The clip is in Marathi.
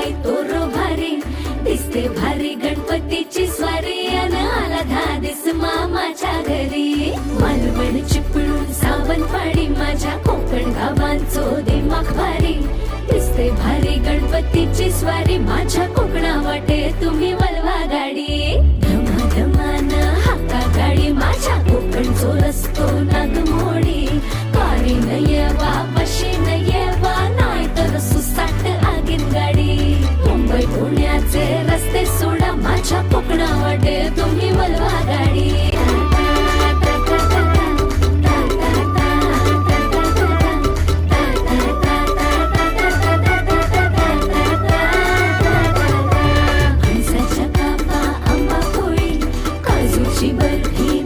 बाई तोरो भारी दिसते भारी गणपतीची स्वारी अन आला धादिस मामाच्या घरी मालवण चिपळूण सावंतवाडी माझ्या कोकण गावांचो दिमाग भारी दिसते भारी गणपतीची स्वारी माझ्या कोकणा वाटे तुम्ही वलवा गाडी धमाधमान हाका गाडी माझ्या कोकणचो रस्तो नागमोडी कारी न येवा वशी न येवा नाही तर सुसाट आगीन गाडी मुंबई पुण्याचे रस्ते सोडा माझ्या कोकणा वाटे तुम्ही वलवा गाडी बर्फी